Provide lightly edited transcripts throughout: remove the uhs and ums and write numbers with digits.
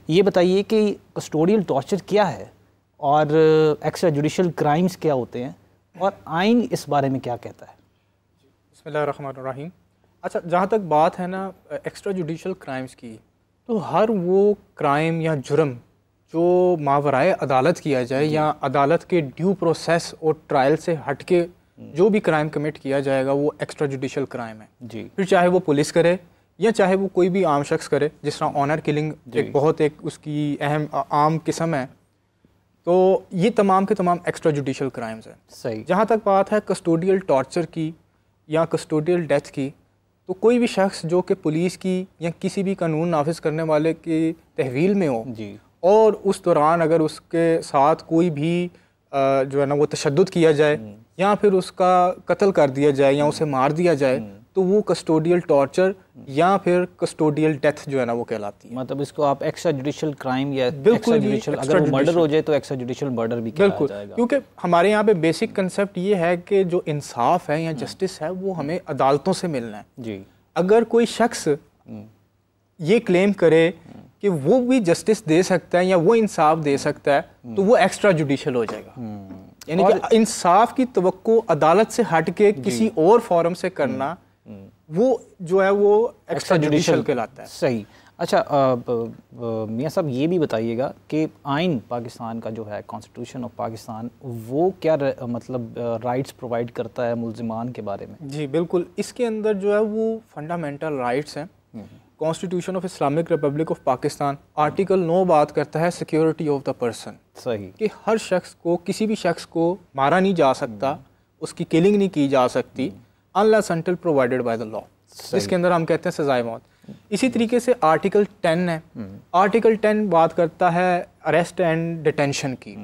ये बताइए कि कस्टोडियल टॉर्चर क्या है और एक्स्ट्रा जुडिशल क्राइम्स क्या होते हैं और आइन इस बारे में क्या कहता है? बिस्मिल्लाहिर्रहमानिर्रहीम। अच्छा, जहाँ तक बात है ना एक्स्ट्रा जुडिशल क्राइम्स की, तो हर वो क्राइम या जुर्म जो मावराए अदालत किया जाए या अदालत के ड्यू प्रोसेस और ट्रायल से हट के जो भी क्राइम कमिट किया जाएगा वो एक्स्ट्रा जुडिशल क्राइम है जी। फिर चाहे वो पुलिस करे या चाहे वो कोई भी आम शख्स करे, जिस तरह ऑनर किलिंग एक उसकी अहम आम किस्म है, तो ये तमाम के तमाम एक्स्ट्रा जुडिशल क्राइम्स हैं। सही। जहाँ तक बात है कस्टोडियल टॉर्चर की या कस्टोडियल डेथ की, तो कोई भी शख्स जो कि पुलिस की या किसी भी कानून नाफिज करने वाले की तहवील में हो जी, और उस दौरान अगर उसके साथ कोई भी जो है ना वो तशद्दुद किया जाए या फिर उसका कत्ल कर दिया जाए या उसे मार दिया जाए, तो वो कस्टोडियल टॉर्चर या फिर कस्टोडियल डेथ जो है ना वो कहलाती है। मतलब इसको आप एक्स्ट्रा जुडिशल क्राइम या बिल्कुल जुडिशल, अगर वो मर्डर हो जाए तो एक्स्ट्रा जुडिशल मर्डर भी कहलाया जाएगा। क्योंकि हमारे यहाँ पे बेसिक कंसेप्ट ये है कि जो इंसाफ है या जस्टिस है वो हमें अदालतों से मिलना है जी। अगर कोई शख्स ये क्लेम करे कि वो भी जस्टिस दे सकता है या वो इंसाफ दे सकता है, तो वो एक्स्ट्रा जुडिशल हो जाएगा। यानी कि इंसाफ की तवक्को अदालत से हट के किसी और फॉरम से करना, वो जो है वो एक्स्ट्रा जुडिशल कहलाता है। सही। अच्छा, मियाँ साहब ये भी बताइएगा कि आइन पाकिस्तान का जो है, कॉन्स्टिट्यूशन ऑफ पाकिस्तान, वो क्या मतलब राइट्स प्रोवाइड करता है मुल्जिमान के बारे में? जी बिल्कुल, इसके अंदर जो है वो फंडामेंटल राइट्स हैं। Constitution of Islamic Republic of Pakistan article 9 बात करता है सिक्योरिटी ऑफ द पर्सन। सही। कि हर शख्स को, किसी भी शख्स को मारा नहीं जा सकता, उसकी किलिंग नहीं की जा सकती unless until provided by the law, जिसके अंदर हम कहते हैं सजाए मौत। इसी तरीके से आर्टिकल 10 है। आर्टिकल 10 बात करता है अरेस्ट एंड डिटेंशन की।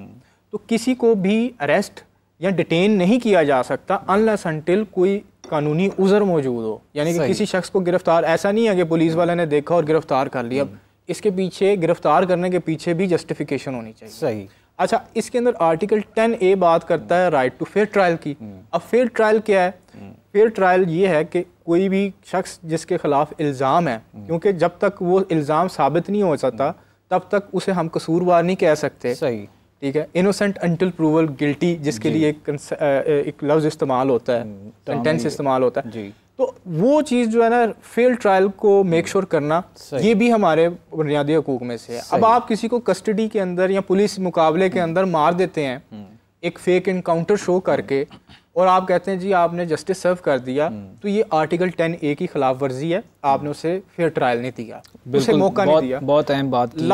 तो किसी को भी अरेस्ट या डिटेन नहीं किया जा सकता अनलेस अनटिल कोई कानूनी उज़र मौजूद हो। यानी कि किसी शख्स को गिरफ्तार, ऐसा नहीं है कि पुलिस वाले ने देखा और गिरफ्तार कर लिया, इसके पीछे, गिरफ्तार करने के पीछे भी जस्टिफिकेशन होनी चाहिए। सही। अच्छा, इसके अंदर आर्टिकल 10A बात करता है राइट टू फेयर ट्रायल की। अब फेयर ट्रायल क्या है? फेयर ट्रायल ये है कि कोई भी शख्स जिसके खिलाफ इल्ज़ाम है, क्योंकि जब तक वो इल्ज़ाम साबित नहीं हो सकता तब तक उसे हम कसूरवार नहीं कह सकते। सही। ठीक है। इनोसेंट अंटिल प्रूवल गिल्टी, जिसके लिए एक लफ्ज़ इस्तेमाल होता है, सेंटेंस इस्तेमाल होता है जी। तो वो चीज़ जो है ना फेयर ट्रायल को मेक श्योर करना, ये भी हमारे बुनियादी हकूक में से है। अब आप किसी को कस्टडी के अंदर या पुलिस मुकाबले के अंदर मार देते हैं एक फेक इनकाउंटर शो करके, और आप कहते हैं जी आपने जस्टिस सर्व कर दिया, तो ये आर्टिकल 10A की खिलाफ वर्जी है। आपने उसे फेयर ट्रायल नहीं दिया, उसे मौका नहीं दिया। बहुत अहम बात की।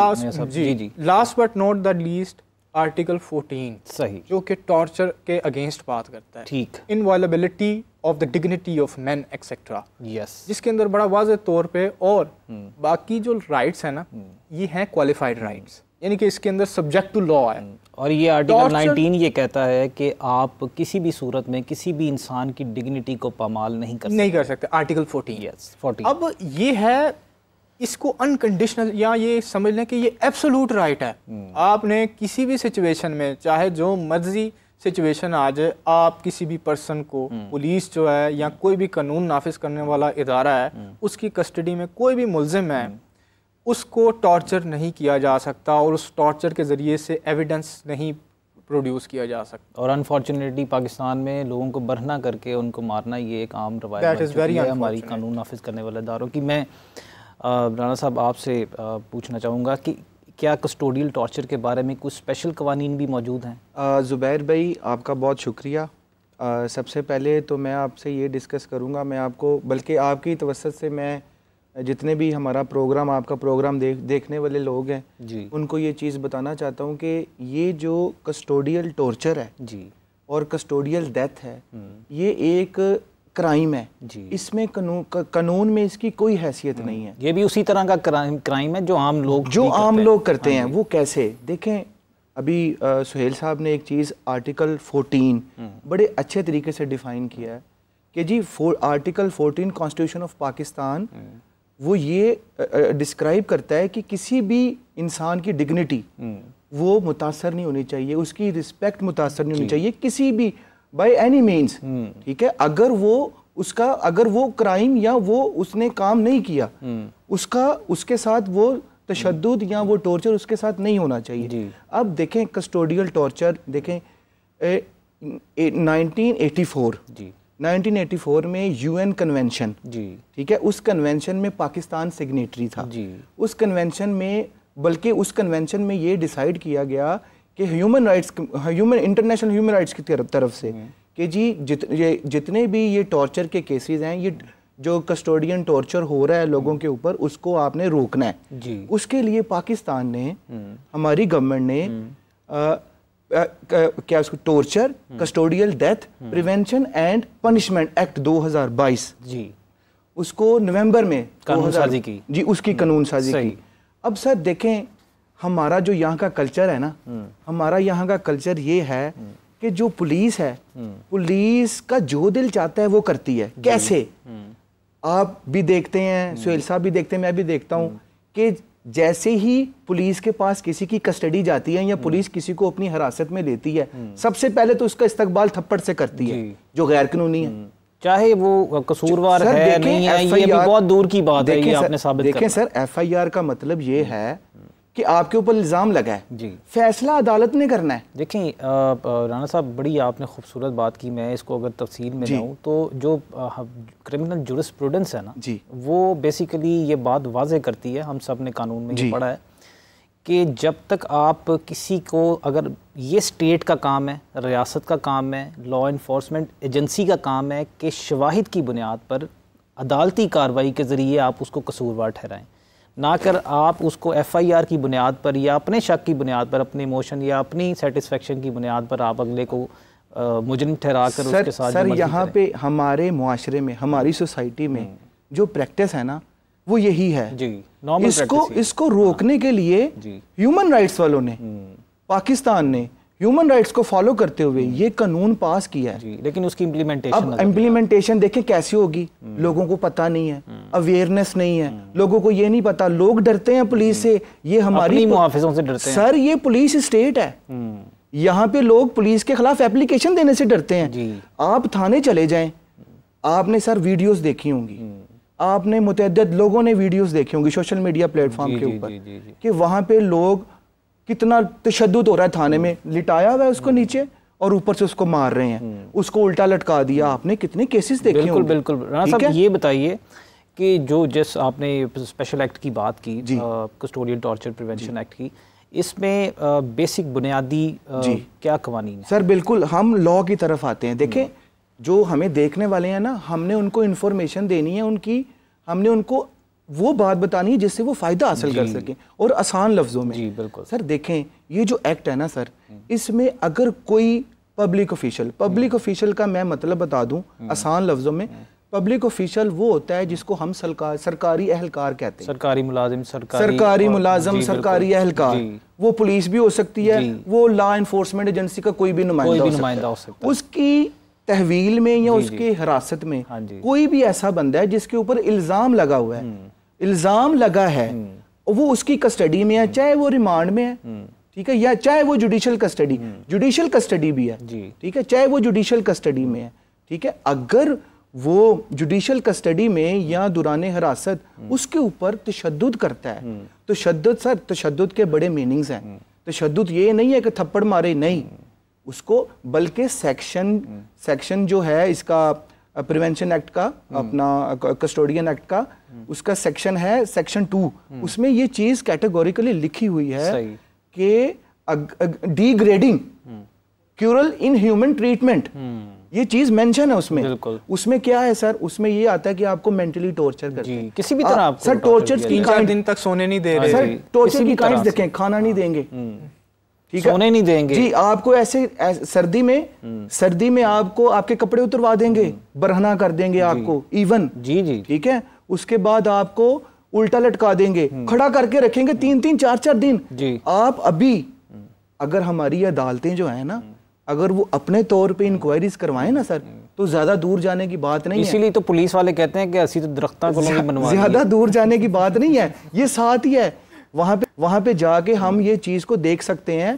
Last but not the least article 14, सही, जो कि टॉर्चर के अगेंस्ट बात करता है। ठीक। Inviolability of the dignity of man etcetera, yes, जिसके अंदर बड़ा वाज़ेह तौर पे, और बाकी जो राइट्स है ना ये हैं क्वालिफाइड राइट्स, यानी कि इसके अंदर सब्जेक्ट टू लॉ है। और ये आर्टिकल 19 ये कहता है कि आप किसी भी सूरत में किसी भी इंसान की डिग्निटी को पामाल नहीं कर सकते। आर्टिकल 14। यस, 14। अब ये है, इसको अनकंडीशनल या ये समझ लें कि ये एब्सोल्यूट राइट है। आपने किसी भी सिचुएशन में, चाहे जो मर्जी सिचुएशन आ जाए, आप किसी भी पर्सन को, पुलिस जो है या कोई भी कानून नाफिज करने वाला इदारा है, उसकी कस्टडी में कोई भी मुल्जिम है, उसको टॉर्चर नहीं किया जा सकता और उस टॉर्चर के ज़रिए से एविडेंस नहीं प्रोड्यूस किया जा सकता। और अनफॉर्चुनेटली पाकिस्तान में लोगों को बरहना करके उनको मारना ये एक आम रवायत है हमारी कानून नाफिज करने वाले इदारों की। मैं राना साहब आपसे पूछना चाहूँगा कि क्या कस्टोडियल टॉर्चर के बारे में कुछ स्पेशल कवानीन भी मौजूद हैं? ज़ुबैर भाई, आपका बहुत शुक्रिया। सबसे पहले तो मैं आपसे ये डिस्कस करूँगा, मैं आपको, बल्कि आपकी तवस्सुत से मैं जितने भी हमारा प्रोग्राम, आपका प्रोग्राम देखने वाले लोग हैं जी, उनको ये चीज़ बताना चाहता हूँ कि ये जो कस्टोडियल टॉर्चर है जी और कस्टोडियल डेथ है, ये एक क्राइम है जी। इसमें कानून में इसकी कोई हैसियत नहीं है। ये भी उसी तरह का क्राइम है जो आम लोग करते हैं। वो कैसे? देखें, अभी सुहेल साहब ने एक चीज़ आर्टिकल 14 बड़े अच्छे तरीके से डिफ़ाइन किया है कि जी आर्टिकल 14 कॉन्स्टिट्यूशन ऑफ पाकिस्तान वो ये डिस्क्राइब करता है कि किसी भी इंसान की डिग्निटी वो मुतासर नहीं होनी चाहिए, उसकी रिस्पेक्ट मुतासर नहीं होनी चाहिए किसी भी बाय एनी मीन्स। ठीक है, अगर वो क्राइम या वो उसने काम नहीं किया, उसके साथ वो तशद्दुद या वो टॉर्चर उसके साथ नहीं होना चाहिए। अब देखें कस्टोडियल टॉर्चर, देखें 1984 में यूएन कन्वेंशन, ठीक है, उस कन्वेंशन में पाकिस्तान सिग्नेटरी था। उस कन्वेंशन में, बल्कि उस कन्वेंशन में ये डिसाइड किया गया कि इंटरनेशनल ह्यूमन राइट्स की तरफ से कि जी जितने भी ये टॉर्चर के केसेस हैं, ये जो कस्टोडियन टॉर्चर हो रहा है लोगों के ऊपर, उसको आपने रोकना है। उसके लिए पाकिस्तान ने, हमारी गवर्नमेंट ने क्या उसको torture, custodial death prevention and punishment act 2022 उसको नवंबर में कानून साजी की जी, उसकी कानून साजी की। अब सर देखें, हमारा जो यहाँ का कल्चर है ना, हमारा यहाँ का कल्चर ये है कि जो पुलिस है, पुलिस का जो दिल चाहता है वो करती है। कैसे? आप भी देखते हैं, सुहेल साहब भी देखते हैं, मैं भी देखता हूँ कि जैसे ही पुलिस के पास किसी की कस्टडी जाती है या पुलिस किसी को अपनी हिरासत में लेती है, सबसे पहले तो उसका इस्तकबाल थप्पड़ से करती है, जो गैर कानूनी है, चाहे वो कसूरवार है नहीं है, ये भी बहुत दूर की बात है, ये आपने साबित देखें सर, FIR का मतलब ये है कि आपके ऊपर इल्जाम लगा है, फैसला अदालत ने करना है। देखें राना साहब, बड़ी आपने खूबसूरत बात की। मैं इसको अगर तफसील में जाऊँ तो जो क्रिमिनल जुरिस्प्रूडेंस है ना, वो बेसिकली ये बात वाज़े करती है, हम सब ने कानून में ये पढ़ा है कि जब तक आप किसी को, अगर ये स्टेट का काम है, रियासत का काम है, लॉ इन्फोर्समेंट एजेंसी का काम है कि शवाहिद की बुनियाद पर अदालती कार्रवाई के ज़रिए आप उसको कसूरवार ठहराएँ, ना कर आप उसको FIR की बुनियाद पर या अपने शक की बुनियाद पर, अपने इमोशन या अपनी सेटिस्फेक्शन की बुनियाद पर आप अगले को मुजरिम ठहरा कर उसके साथ। सर यहाँ पे हमारे मुआशरे में, हमारी सोसाइटी में जो प्रैक्टिस है ना, वो यही है जी, इसको रोकने के लिए ह्यूमन राइट्स वालों ने, पाकिस्तान ने ह्यूमन राइट्स को फॉलो करते हुए ये कानून पास किया है जी, लेकिन उसकी इम्प्लीमेंटेशन देखें कैसे होगी, लोगों को पता नहीं है, अवेयरनेस नहीं है, लोगों को ये नहीं पता, लोग डरते हैं पुलिस से, ये हमारी मुहाफिजों से डरते हैं। सर ये पुलिस स्टेट है, यहाँ पे लोग पुलिस के खिलाफ एप्लीकेशन देने से डरते हैं। आप थाने चले जाएं, आपने सर वीडियोस देखी होंगी, आपने मुतअद्दिद लोगों ने वीडियोस देखी होंगी सोशल मीडिया प्लेटफॉर्म के ऊपर कि वहां पे लोग कितना तशद्दुद हो रहा है, थाने में लिटाया हुआ है उसको नीचे और ऊपर से उसको मार रहे हैं, उसको उल्टा लटका दिया। आपने कितने केसेस देखे होंगे। बिल्कुल बिल्कुल। राना साहब ये बताइए कि जो जिस आपने स्पेशल एक्ट की बात की, कस्टोडियल टॉर्चर प्रिवेंशन एक्ट की, इसमें बेसिक बुनियादी क्या कवानीन है? सर बिल्कुल, हम लॉ की तरफ आते हैं। देखें, जो हमें देखने वाले हैं ना, हमने उनको इन्फॉर्मेशन देनी है, उनकी हमने उनको वो बात बतानी है जिससे वो फायदा हासिल कर सकें और आसान लफ्जों में। जी बिल्कुल। सर देखें, ये जो एक्ट है ना सर, इसमें अगर कोई पब्लिक ऑफिशियल का मैं मतलब बता दूं आसान लफ्जों में, पब्लिक ऑफिशियल वो होता है जिसको हम सरकारी एहलकार कहते हैं, सरकारी मुलाजिम, सरकारी एहलकार। वो पुलिस भी हो सकती है, वो लॉ इन्फोर्समेंट एजेंसी का कोई भी नुमाइंदा हो सकता है। उसकी तहवील में या उसके हिरासत में कोई भी ऐसा बंदा है जिसके ऊपर इल्जाम लगा हुआ है, इल्जाम लगा है, वो उसकी कस्टडी में है, चाहे वो रिमांड में है, ठीक है, या चाहे वो जुडिशियल कस्टडी भी है, ठीक है, चाहे वो जुडिशियल कस्टडी में है, ठीक है। अगर वो जुडिशियल कस्टडी में या दुराने हिरासत उसके ऊपर तशद्दुद करता है, तशद्दुद सर, तशद्दुद के बड़े मीनिंग्स हैं। तशद्दुद ये नहीं है कि थप्पड़ मारे, नहीं, उसको बल्कि सेक्शन जो है इसका प्रिवेंशन एक्ट का, अपना कस्टोडियन एक्ट का, उसका सेक्शन है सेक्शन 2, उसमें ये चीज कैटेगोरिकली लिखी हुई है कि डिग्रेडिंग क्रूरल इनह्यूमन ट्रीटमेंट, ये चीज मेंशन है उसमें। उसमें क्या है सर, उसमें ये आता है कि आपको मेंटली टॉर्चर करते हैं किसी भी तरह। सर टॉर्चर 3-4 दिन तक सोने नहीं दे रहे, सर टॉर्चर की काइंड्स देखें, खाना नहीं देंगे, ठीक है, सोने नहीं देंगे जी, आपको ऐसे सर्दी में आपको आपके कपड़े उतरवा देंगे, बरहना कर देंगे आपको इवन, जी, ठीक है। उसके बाद आपको उल्टा लटका देंगे, खड़ा करके रखेंगे 3-3, 4-4 दिन जी। आप अभी अगर हमारी अदालतें जो है ना, अगर वो अपने तौर पे इंक्वायरीज करवाएं ना सर, तो ज्यादा दूर जाने की बात नहीं है। इसीलिए तो पुलिस वाले कहते हैं कि ऐसी तो दरख्तां कॉलोनी बनवा, ज्यादा दूर जाने की बात नहीं है, ये साथ ही है। वहां पे जाके हम ये चीज को देख सकते हैं